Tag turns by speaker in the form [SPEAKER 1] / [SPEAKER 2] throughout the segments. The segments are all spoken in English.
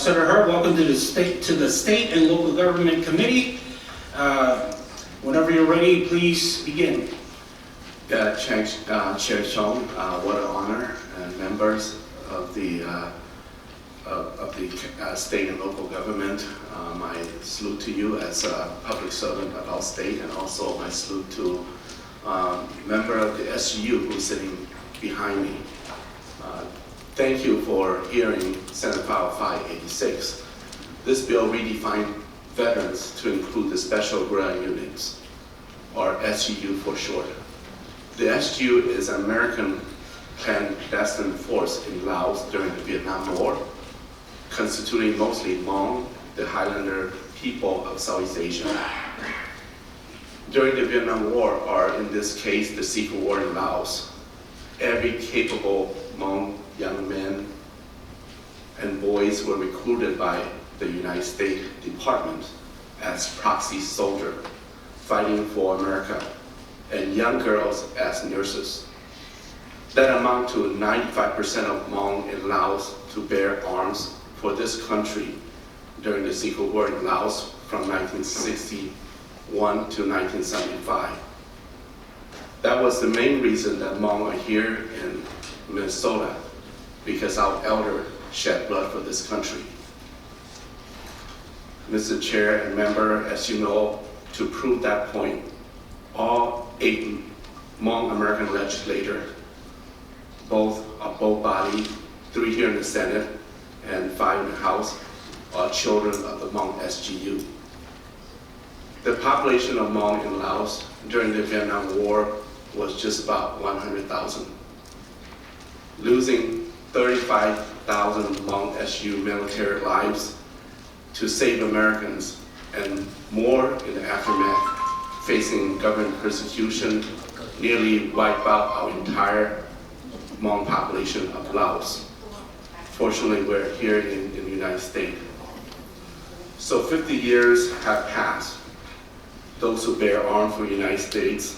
[SPEAKER 1] Senator Hurt, welcome to the State and Local Government Committee. Whenever you're ready, please begin.
[SPEAKER 2] Chair Chong, what an honor, and members of the state and local government. My salute to you as a public servant of our state, and also my salute to member of the SGU who's sitting behind me. Thank you for hearing Senate File 586. This bill redefined veterans to include the Special Guerrilla Units, or SGU for short. The SGU is an American clandestine force in Laos during the Vietnam War, constituting mostly Hmong, the Highlander people of Southeast Asia. During the Vietnam War, or in this case, the Secret War in Laos, every capable Hmong young men and boys were recruited by the United States Department as proxy soldiers, fighting for America, and young girls as nurses. That amount to 95% of Hmong in Laos to bear arms for this country during the Secret War in Laos from 1961 to 1975. That was the main reason that Hmong are here in Minnesota, because our elders shed blood for this country. Mr. Chair and member, as you know, to prove that point, all 8 Hmong American legislators, both bodies, 3 here in the Senate and 5 in the House, are children of the Hmong SGU. The population of Hmong in Laos during the Vietnam War was just about 100,000. Losing 35,000 Hmong SGU military lives to save Americans, and more in the aftermath, facing government persecution, nearly wiped out our entire Hmong population of Laos. Fortunately, we're here in the United States. So 50 years have passed. Those who bear arms for the United States,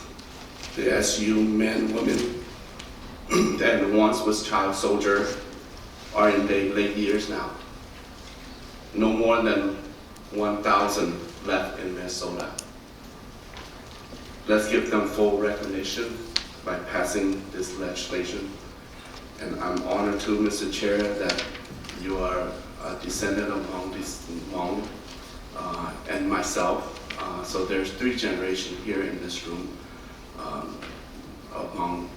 [SPEAKER 2] the SGU men, women, and the ones was child soldiers are in their late years now. No more than 1,000 left in Minnesota. Let's give them full recognition by passing this legislation. And I'm honored too, Mr. Chair, that you are a descendant of Hmong and myself. So there's 3 generations here in this room of Hmong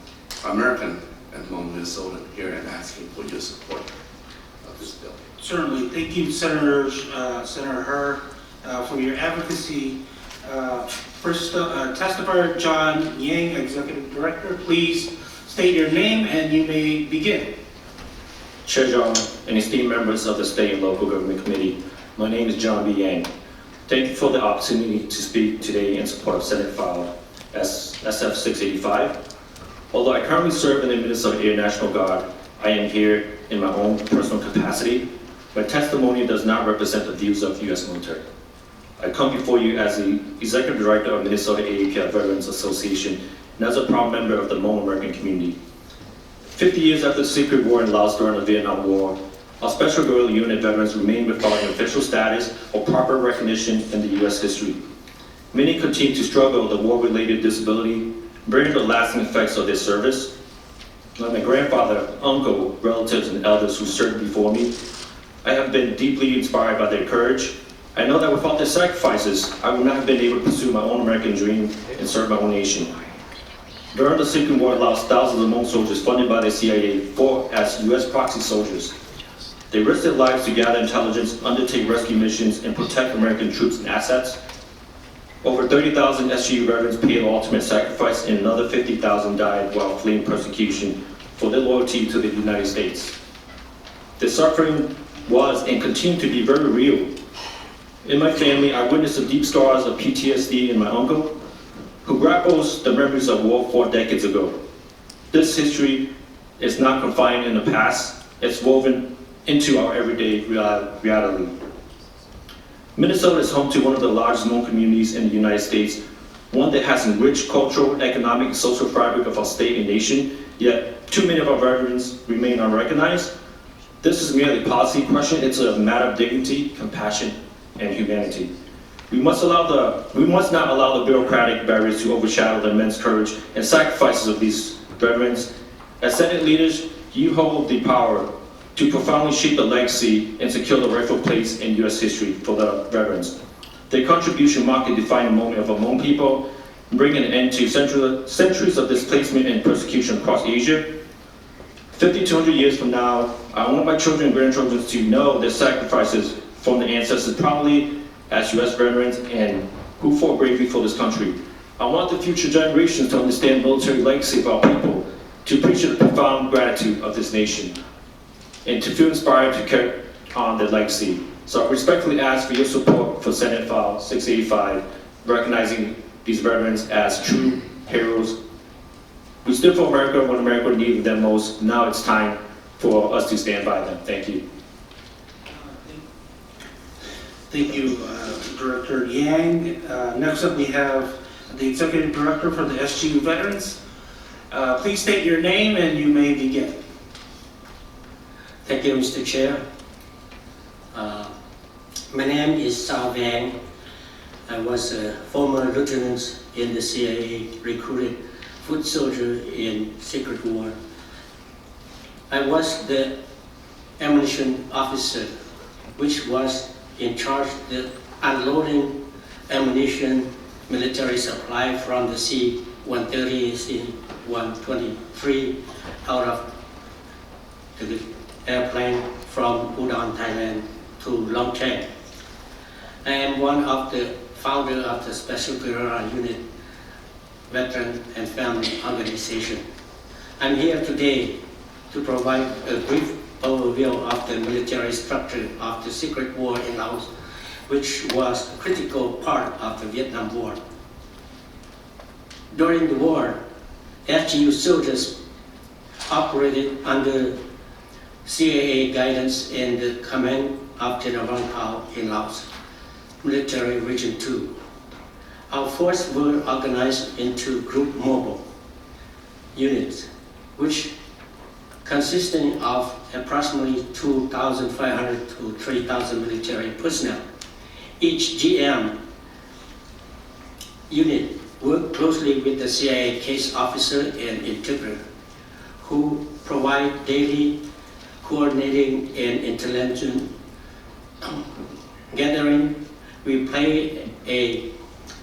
[SPEAKER 2] American and Hmong Minnesotan here, and asking for your support of this bill.
[SPEAKER 1] Certainly. Thank you, Senator Hur, for your advocacy. First testifier, John Yang, Executive Director. Please state your name and you may begin.
[SPEAKER 3] Chair Zhang and esteemed members of the State and Local Government Committee, my name is John B. Yang. Thank you for the opportunity to speak today in support of Senate File SF 685. Although I currently serve in the Minnesota Air National Guard, I am here in my own personal capacity. My testimony does not represent the views of the U.S. military. I come before you as the Executive Director of Minnesota AAPI Veterans Association and as a proud member of the Hmong American community. 50 years after the Secret War in Laos during the Vietnam War, our Special Guerrilla Unit veterans remain without an official status or proper recognition in the U.S. history. Many continue to struggle with the war-related disability, bearing the lasting effects of their service. Like my grandfather, uncle, relatives, and elders who served before me, I have been deeply inspired by their courage. I know that without their sacrifices, I would not have been able to pursue my own American dream and serve my own nation. During the Secret War in Laos, thousands of Hmong soldiers funded by the CIA fought as U.S. proxy soldiers. They risked their lives to gather intelligence, undertake rescue missions, and protect American troops and assets. Over 30,000 SGU veterans paid the ultimate sacrifice, and another 50,000 died while fleeing persecution for their loyalty to the United States. The suffering was and continued to be very real. In my family, I witnessed the deep scars of PTSD in my uncle, who grapples the memories of war 4 decades ago. This history is not confined in the past, it's woven into our everyday reality. Minnesota is home to one of the largest Hmong communities in the United States, one that has enriched cultural, economic, and social fabric of our state and nation, yet too many of our veterans remain unrecognized. This is merely a policy question. It's a matter of dignity, compassion, and humanity. We must not allow the bureaucratic barriers to overshadow the immense courage and sacrifices of these veterans. As Senate leaders, you hold the power to profoundly shape the legacy and secure the rightful place in U.S. history for the veterans. Their contribution marked a defining moment of Hmong people, bringing an end to centuries of displacement and persecution across Asia. 50 to 100 years from now, I want my children and grandchildren to know their sacrifices from the ancestors proudly as U.S. veterans and who fought bravely for this country. I want the future generations to understand the military legacy of our people, to appreciate the profound gratitude of this nation, and to feel inspired to carry on their legacy. So I respectfully ask for your support for Senate File 685, recognizing these veterans as true heroes. We stood for America when America needed them most. Now it's time for us to stand by them. Thank you.
[SPEAKER 1] Thank you, Director Yang. Next up, we have the Executive Director for the SGU Veterans. Please state your name and you may begin.
[SPEAKER 4] Thank you, Mr. Chair. My name is Sao Vang. I was a former lieutenant in the CIA, recruited foot soldier in Secret War. I was the ammunition officer, which was in charge of the unloading ammunition military supply from the C-130 and C-123 out of the airplane from Udon, Thailand to Long Cheng. I am one of the founder of the Special Guerrilla Unit Veteran and Family Organization. I'm here today to provide a brief overview of the military structure of the Secret War in Laos, which was a critical part of the Vietnam War. During the war, SGU soldiers operated under CIA guidance in the command of General Vang Pao in Laos, Military Region 2. Our forces were organized into group mobile units, which consisting of approximately 2,500 to 3,000 military personnel. Each GM unit worked closely with the CIA case officer and interpreter, who provide daily coordinating and intelligence gathering. We play a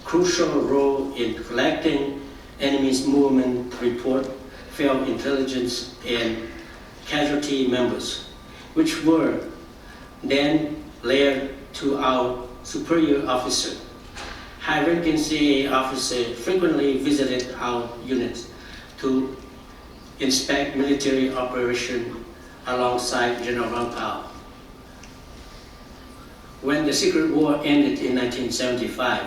[SPEAKER 4] crucial role in collecting enemy's movement report, field intelligence, and casualty members, which were then layered to our superior officer. High-ranking CIA officer frequently visited our units to inspect military operation alongside General Vang Pao. When the Secret War ended in 1975,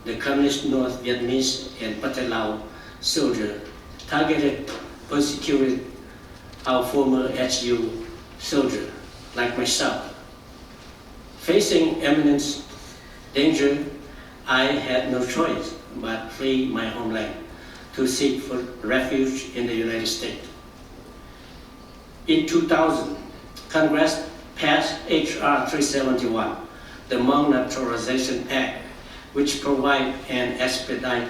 [SPEAKER 4] the Communist North Vietnamese and Pathet Lao soldiers targeted, persecuted our former SGU soldier, like myself. Facing imminent danger, I had no choice but flee my homeland to seek for refuge in the United States. In 2000, Congress passed H.R. 371, the Hmong Naturalization Act, which provides an expedited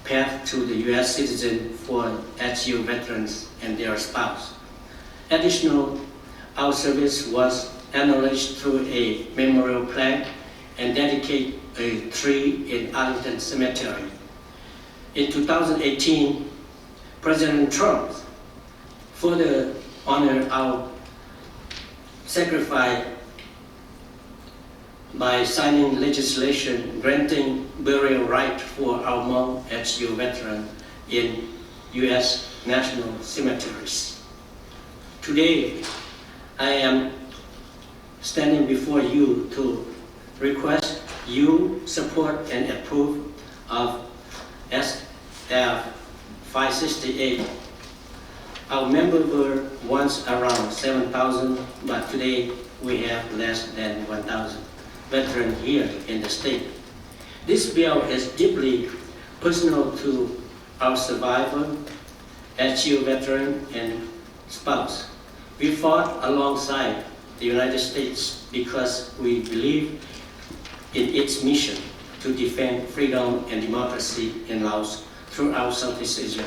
[SPEAKER 4] path to the U.S. citizen for SGU veterans and their spouse. Additionally, our service was acknowledged through a memorial plaque and dedicated a tree in Arlington Cemetery. In 2018, President Trump further honored our sacrifice by signing legislation granting burial right for our Hmong SGU veterans in U.S. national cemeteries. Today, I am standing before you to request you support and approve of SF 568. Our members were once around 7,000, but today we have less than 1,000 veterans here in the state. This bill is deeply personal to our survivor, SGU veteran, and spouse. We fought alongside the United States because we believe in its mission to defend freedom and democracy in Laos throughout Southeast Asia.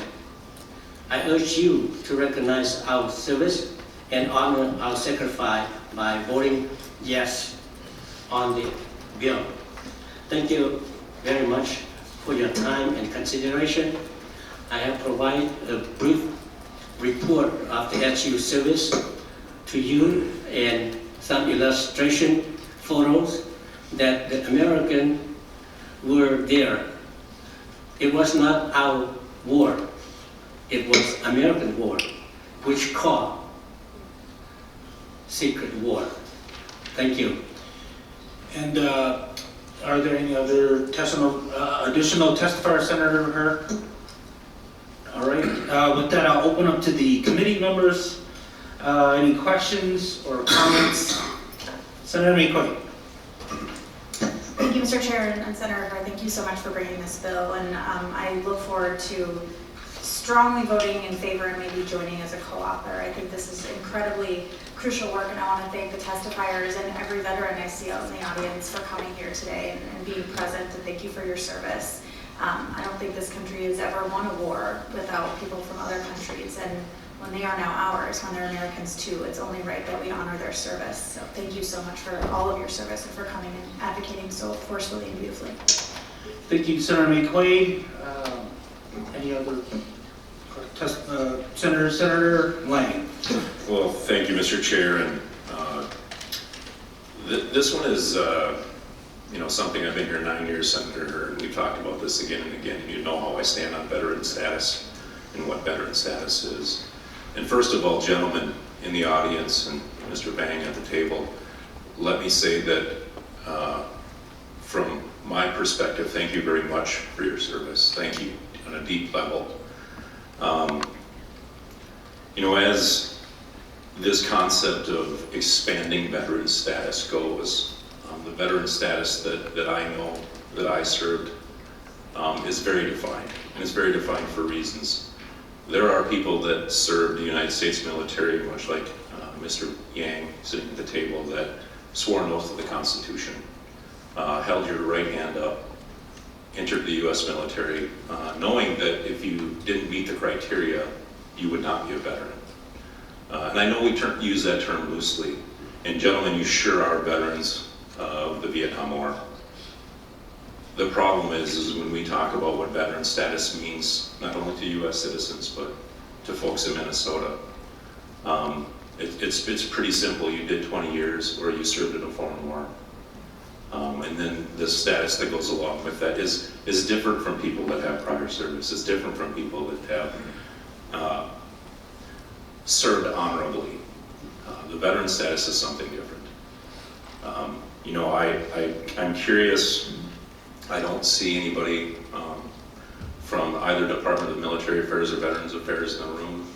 [SPEAKER 4] I urge you to recognize our service and honor our sacrifice by voting yes on the bill. Thank you very much for your time and consideration. I have provided a brief report of the SGU service to you and some illustration photos that the Americans were there. It was not our war, it was American war, which caused secret war. Thank you.
[SPEAKER 1] And are there any other additional testifiers, Senator Her? All right, with that, I'll open up to the committee members. Any questions or comments? Senator McQuaid.
[SPEAKER 5] Thank you, Mr. Chair and Senator Hurd. Thank you so much for bringing this bill, and I look forward to strongly voting in favor and maybe joining as a co-author. I think this is incredibly crucial work, and I want to thank the testifiers and every veteran I see out in the audience for coming here today and being present, and thank you for your service. I don't think this country has ever won a war without people from other countries, and when they are now ours, when they're Americans too, it's only right that we honor their service. So thank you so much for all of your service and for coming and advocating so forcefully and beautifully.
[SPEAKER 1] Thank you, Senator McQuaid. Any other Senator Lang.
[SPEAKER 6] Well, thank you, Mr. Chair, and this one is something. I've been here 9 years, Senator, and we've talked about this again and again. You know how I stand on veteran status and what veteran status is. And first of all, gentlemen in the audience and Mr. Bang at the table, let me say that from my perspective, thank you very much for your service. Thank you on a deep level. As this concept of expanding veteran status goes, the veteran status that I know, that I served, is very defined, and it's very defined for reasons. There are people that served the United States military, much like Mr. Yang sitting at the table, that swore an oath to the Constitution, held your right hand up, entered the U.S. military, knowing that if you didn't meet the criteria, you would not be a veteran. And I know we use that term loosely, and gentlemen, you sure are veterans of the Vietnam War. The problem is when we talk about what veteran status means, not only to U.S. citizens, but to folks in Minnesota. It's pretty simple. You did 20 years or you served in a foreign war. And then the status that goes along with that is different from people that have prior service. It's different from people that have served honorably. The veteran status is something different. I'm curious. I don't see anybody from either Department of Military Affairs or Veterans Affairs in the room.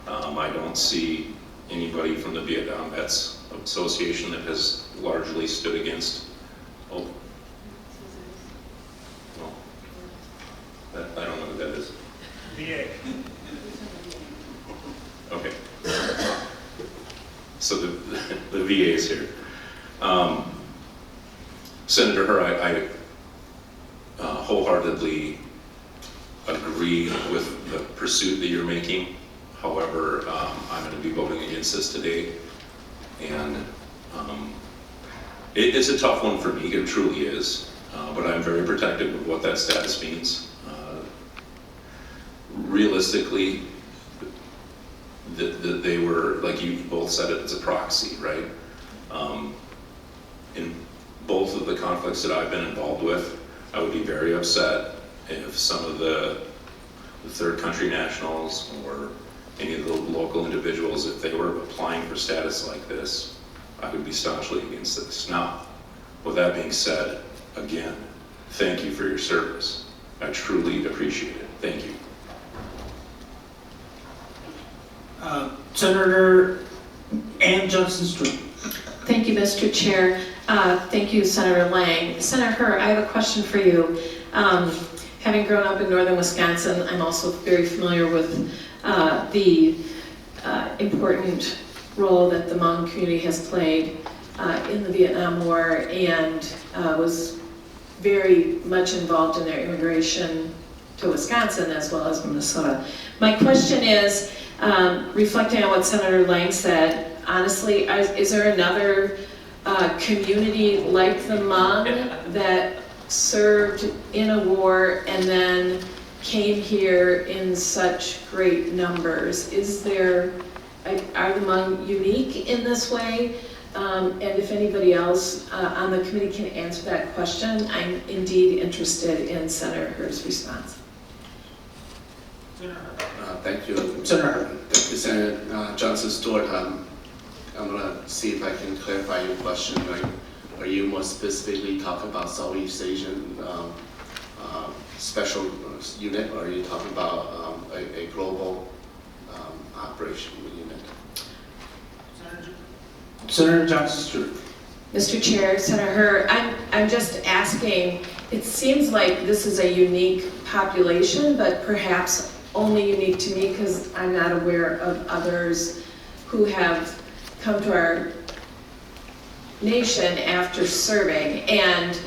[SPEAKER 6] I don't see anybody from the Vietnam Vets Association that has largely stood against. Oh, no. I don't know who that is.
[SPEAKER 1] VA.
[SPEAKER 6] Okay. So the VA is here. Senator Hur, I wholeheartedly agree with the pursuit that you're making. However, I'm going to be voting against this today, and it's a tough one for me. It truly is, but I'm very protective of what that status means. Realistically, they were, like you both said, it's a proxy, right? In both of the conflicts that I've been involved with, I would be very upset if some of the third country nationals or any of the local individuals, if they were applying for status like this, I would be staunchly against this. Now, with that being said, again, thank you for your service. I truly appreciate it. Thank you.
[SPEAKER 1] Senator Ann Johnson-Strom.
[SPEAKER 7] Thank you, Mr. Chair. Thank you, Senator Lang. Senator Hur, I have a question for you. Having grown up in northern Wisconsin, I'm also very familiar with the important role that the Hmong community has played in the Vietnam War and was very much involved in their immigration to Wisconsin as well as Minnesota. My question is, reflecting on what Senator Lang said, honestly, is there another community like the Hmong that served in a war and then came here in such great numbers? Are the Hmong unique in this way? And if anybody else on the committee can answer that question, I'm indeed interested in Senator Her's response.
[SPEAKER 2] Thank you.
[SPEAKER 1] Senator.
[SPEAKER 2] Thank you, Senator Johnson Stewart. I'm going to see if I can clarify your question. Are you more specifically talking about Southeast Asian special unit, or are you talking about a global operation unit?
[SPEAKER 1] Senator Johnson Stewart.
[SPEAKER 7] Mr. Chair, Senator Her, I'm just asking, it seems like this is a unique population, but perhaps only unique to me because I'm not aware of others who have come to our nation after serving. And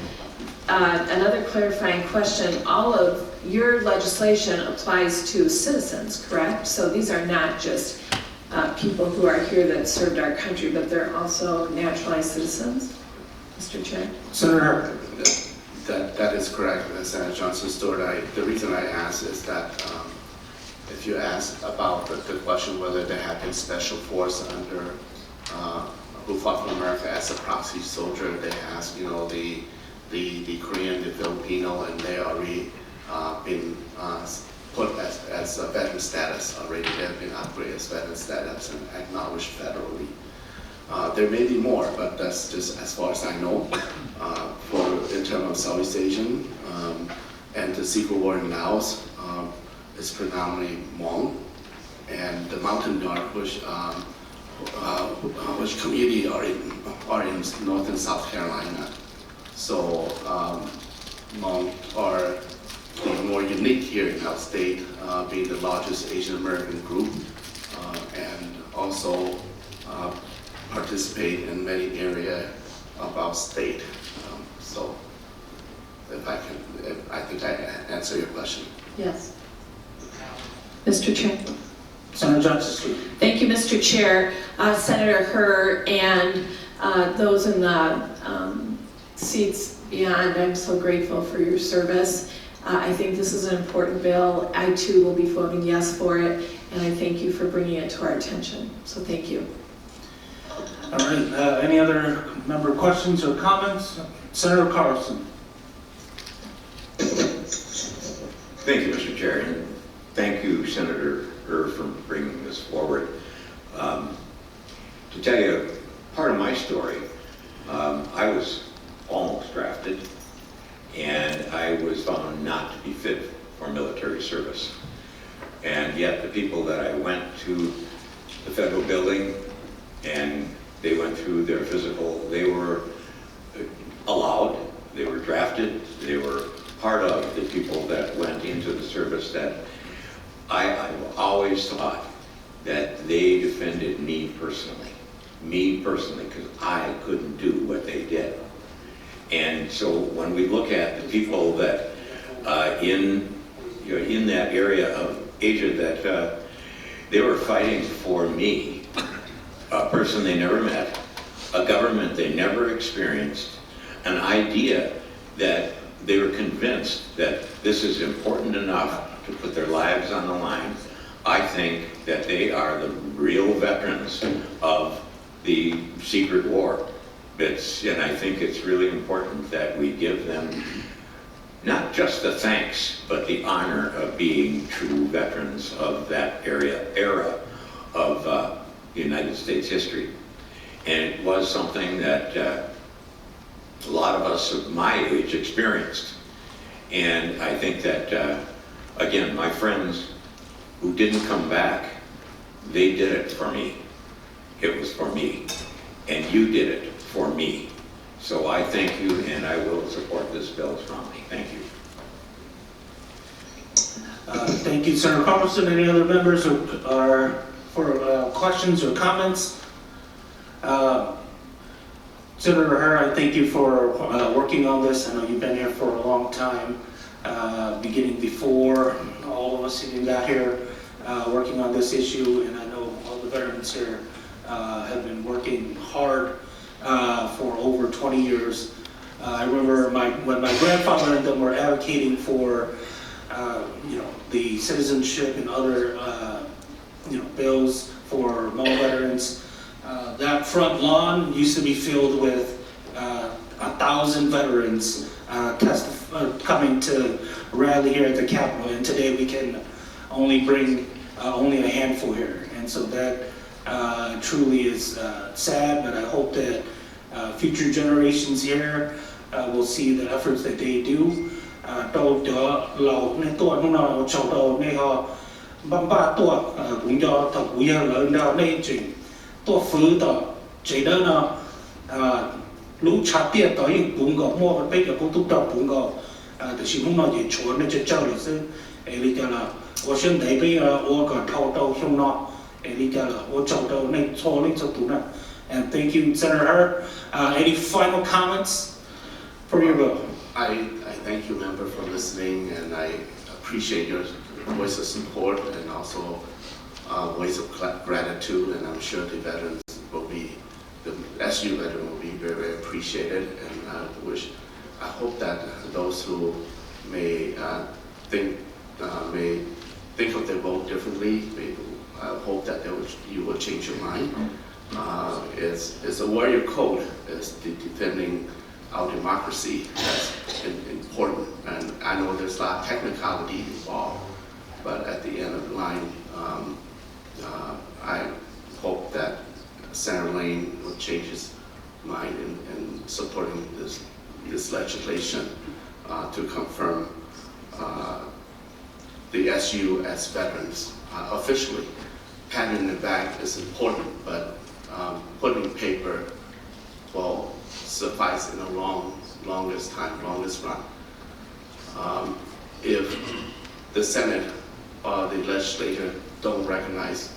[SPEAKER 7] another clarifying question, all of your legislation applies to citizens, correct? So these are not just people who are here that served our country, but they're also naturalized citizens, Mr. Chair?
[SPEAKER 1] Senator.
[SPEAKER 2] That is correct, Senator Johnson Stewart. The reason I ask is that if you ask about the question whether there have been special force under who fought for America as a proxy soldier, they ask, the Korean, the Filipino, and they already been put as a veteran status already. They have been upgraded as veteran status and acknowledged federally. There may be more, but that's just as far as I know. In terms of Southeast Asian and the Secret War in Laos, is predominantly Hmong, and the Mountain Guard, which community are in North and South Carolina. So Hmong are the more unique here in our state, being the largest Asian American group, and also participate in many areas of our state. So I think I answer your question.
[SPEAKER 7] Yes. Mr. Chair.
[SPEAKER 1] Senator Johnson Stewart.
[SPEAKER 7] Thank you, Mr. Chair. Senator Her and those in the seats beyond, I'm so grateful for your service. I think this is an important bill. I too will be voting yes for it, and I thank you for bringing it to our attention. So thank you.
[SPEAKER 1] All right, any other member questions or comments? Senator Carlson.
[SPEAKER 8] Thank you, Mr. Chair, and thank you, Senator Herr, for bringing this forward. To tell you part of my story, I was almost drafted, and I was found not to be fit for military service. And yet the people that I went to the federal building and they went through their physical, they were allowed, they were drafted, they were part of the people that went into the service that I always thought that they defended me personally, because I couldn't do what they did. And so when we look at the people that in that area of Asia that they were fighting for me, a person they never met, a government they never experienced, an idea that they were convinced that this is important enough to put their lives on the line. I think that they are the real veterans of the secret war. And I think it's really important that we give them not just the thanks, but the honor of being true veterans of that era of the United States history. And it was something that a lot of us of my age experienced. And I think that, again, my friends who didn't come back, they did it for me. It was for me. And you did it for me. So I thank you, and I will support this bill strongly. Thank you.
[SPEAKER 1] Thank you, Senator Carlson. Any other members for questions or comments Senator Herr, I thank you for working on this. I know you've been here for a long time, beginning before all of us even got here, working on this issue, and I know all the veterans here have been working hard for over 20 years. I remember when my grandfather and them were advocating for the citizenship and other bills for Hmong veterans. That front lawn used to be filled with 1,000 veterans coming to rally here at the Capitol, and today we can only bring only a handful here. And so that truly is sad, but I hope that future generations here will see the efforts that they do. Lũ chặt tiệt tới bún gạo mua vật bếp là cũng tụt đầu bún gạo để xin không nói gì chuồn nên chơi lịch sử lý cho là ở trên đấy bây giờ ở cả thâu đầu không nọ lý cho là ở trong đầu này cho lên cho tụi nó. And thank you, Senator Herr. Any final comments for your bill?
[SPEAKER 2] I thank you, member, for listening, and I appreciate your voice of support and also voice of gratitude, and I'm sure the veterans will be, the SU veteran will be very, very appreciated, and I hope that those who may think of their vote differently, I hope that you will change your mind. It's a warrior code, is defending our democracy. That's important, and I know there's a lot of technicality involved, but at the end of the line, I hope that Senator Lane will change his mind in supporting this legislation to confirm the SU as veterans officially. Patting the back is important, but putting paper will suffice in the longest run. If the Senate or the legislature don't recognize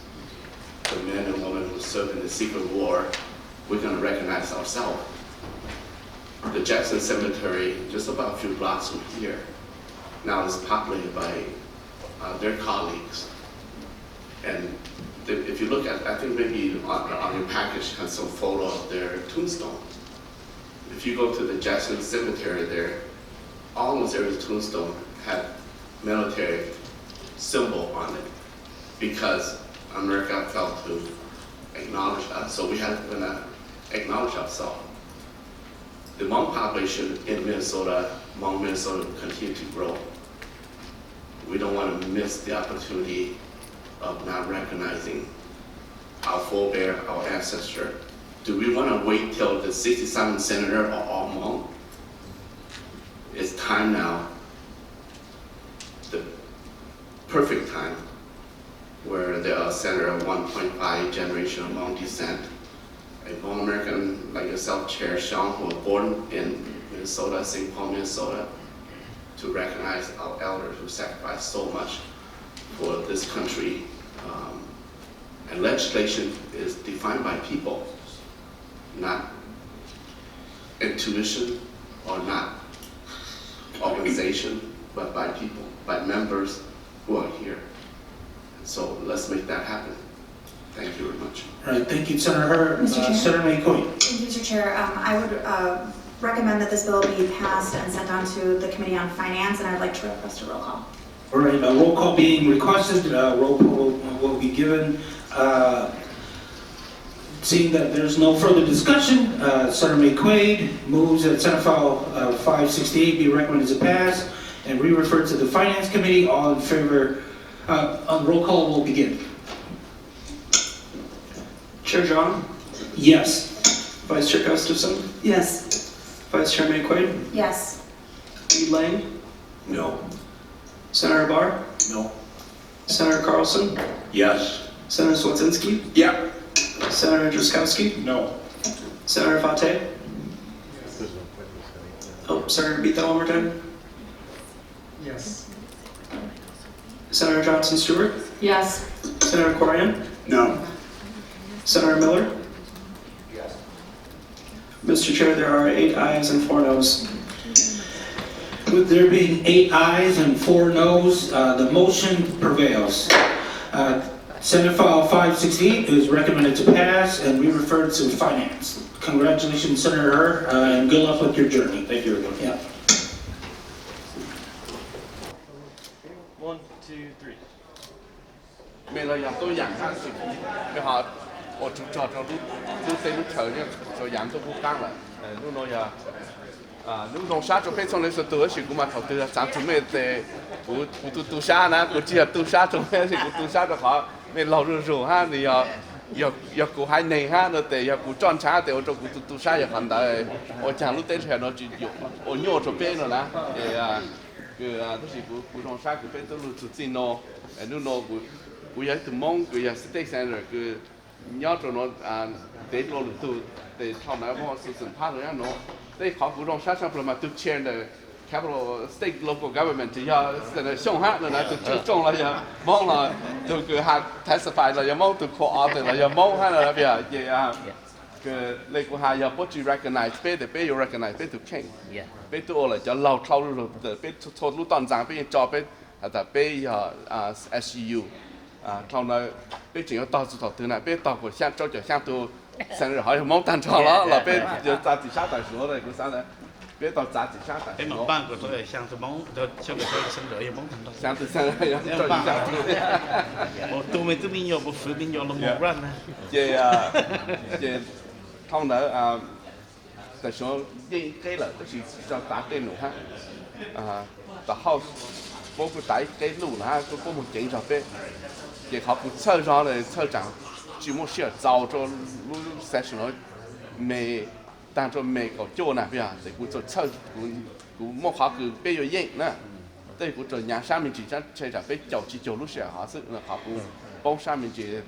[SPEAKER 2] the men and women who served in the Secret War, we're going to recognize ourselves. The Jackson Cemetery, just about a few blocks from here, now is populated by their colleagues. And if you look at, I think maybe on your package has some photo of their tombstone. If you go to the Jackson Cemetery there, almost every tombstone had military symbol on it because America felt to acknowledge us. So we had to acknowledge ourselves. The Hmong population in Minnesota, Hmong Minnesota, will continue to grow. We don't want to miss the opportunity of not recognizing our forebear, our ancestor. Do we want to wait till the 67 senator are all Hmong? It's time now, the perfect time, where there are senator of 1.5 generation of Hmong descent, a Hmong American like yourself, Chair Sean, who was born in Minnesota, St. Paul, Minnesota, to recognize our elders who sacrificed so much for this country. And legislation is defined by people, not intuition or not organization, but by people, by members who are here. So let's make that happen. Thank you very much.
[SPEAKER 1] All right, thank you, Senator Herr.
[SPEAKER 5] Mr. Chair.
[SPEAKER 1] Senator McCoy.
[SPEAKER 5] Thank you, Mr. Chair. I would recommend that this bill be passed and sent on to the Committee on Finance, and I'd like to request a roll call.
[SPEAKER 1] All right, a roll call being requested, roll call will be given. Seeing that there's no further discussion, Senator McQuaid moves that Senate File 568 be recommended to pass and re-referred to the Finance Committee. All in favor, on roll call will begin.
[SPEAKER 9] Chair John,
[SPEAKER 1] Yes.
[SPEAKER 9] Vice Chair Gustafson,
[SPEAKER 7] Yes.
[SPEAKER 9] Vice Chair McQuaid,
[SPEAKER 5] Yes.
[SPEAKER 9] Lead Lane,
[SPEAKER 2] No.
[SPEAKER 9] Senator Barr,
[SPEAKER 2] No.
[SPEAKER 9] Senator Carlson,
[SPEAKER 2] Yes.
[SPEAKER 9] Senator Swedzinski,
[SPEAKER 2] Yeah.
[SPEAKER 9] Senator Drazkowski,
[SPEAKER 1] No.
[SPEAKER 9] Senator Fate. Oh, sorry, repeat that one more time.
[SPEAKER 10] Yes.
[SPEAKER 9] Senator Johnson Stewart,
[SPEAKER 7] Yes.
[SPEAKER 9] Senator Corian,
[SPEAKER 2] No.
[SPEAKER 9] Senator Miller, Mr. Chair, there are 8 ayes and 4 noes.
[SPEAKER 1] With there being 8 ayes and 4 noes, the motion prevails. Senate File 568 is recommended to pass, and we refer to finance. Congratulations, Senator Hur, and good luck with your journey.
[SPEAKER 3] Thank you, everyone.
[SPEAKER 1] Yeah.
[SPEAKER 3] 1, 2, 3.
[SPEAKER 2] 没了，养都养上去，没好，我就找着路在路头呢，就养都不干了，路那呀，路弄啥就变成那是多些，我嘛头对了，咱准备在不都啥呢？我只要都啥准备是都啥就好，没老热热哈，你要กูให้ในฮะเนอะแต่อย่ากูจ้อนช้าแต่ว่าจะกูตุช้าอย่าขันได้โอ้จางรู้เต้นแถวเนาะจีอยู่โอ้โย่จะเป็นเนาะนะคือทุกสิ่งกูจ้อนช้ากูเป็นตัวรู้จุดจีนเนาะนู่นเนาะกูอยากถึงมองกูอยากสเต็กเซนเตอร์คือยอดตัวเนาะเด็กเราหรือตัวแต่ทำไหนเพราะสุดท้ายเลยเนาะแต่ขอกูจ้อนช้าประมาณตุเชียนเลยcapital state local government จะ要是那上海的呢，就中了要忙了，就个还 testify 了要忙就 co-op 了要忙哈了边也啊，个那个还要不去 recognize 被的被有 recognize 被就 king， 被多了就老超入的被错路当长被招被啊的被SGU 他那被只要到处到那被到过像招就像都生日好像忙单场了被就在底下在说的个啥呢？别到杂志上的。
[SPEAKER 11] cái món ban của tôi là sang từ món cho cái sân rửa món thành đó.
[SPEAKER 2] Sang từ cho đi sang từ.
[SPEAKER 11] Một tôi mình nhiều một phía mình nhiều là một run nè.
[SPEAKER 2] Về thông đó tại số cái là cái gì cho tá tên nữa ha. The house bố cái tái cái lũ là có một chuyện cho bé. Về họ cũng chơi ra rồi chơi chẳng chỉ một sự giàu cho lũ session nó mày但做美国做那边，这个做炒，个莫好个别有影呢。对个做伢上面几张车上被叫去走路些，还是那好个包上面几，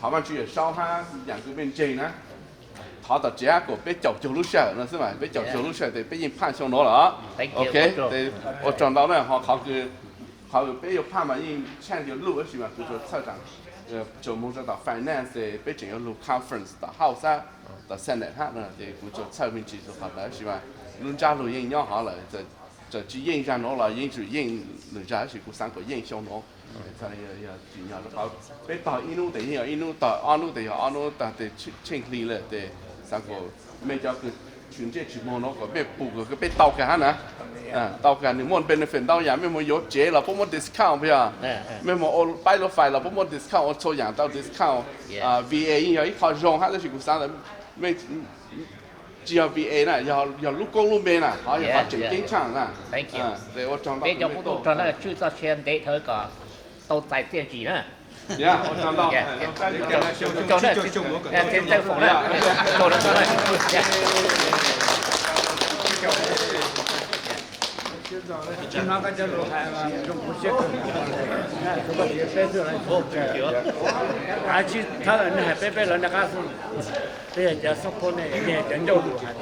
[SPEAKER 2] 他们去烧哈，两个边进呢。他到这个被叫走路些，那是嘛？被叫走路些，得被人判上了啊。OK， 对，我讲到呢，好个被有判嘛，人抢条路是嘛？就说车上，就摸着到 finance 被整个路 conference 到 house 啊。到现在哈呢，这个做菜面技术好了是吧？人家路人要好了，这只印上喏了，印就印，人家是个三个印象喏，这要尽量的好。别到一路的要一路到二路的要二路，但得清理了的三个，没叫个全界全部喏个别补个别刀干呢，刀干你莫 benefit 到呀，没莫有折了，不莫 discount 不呀，没莫我摆了费了，不莫 discount 我抽样到 discount VA 要一靠用哈，这是个啥的。ไม่只要 VA 呢，要路公路边呢，好要整经常呢。
[SPEAKER 12] Thank you.
[SPEAKER 2] 对我讲到。
[SPEAKER 12] 别叫不懂，讲那制造钱得他个都在电机呢。
[SPEAKER 2] 呀，我讲到。
[SPEAKER 12] 叫那现在疯了，做
[SPEAKER 10] 经常在这路还用不些，这个也在这来做，而且他人还别人那个是，这也叫说破呢，也人肉路还是。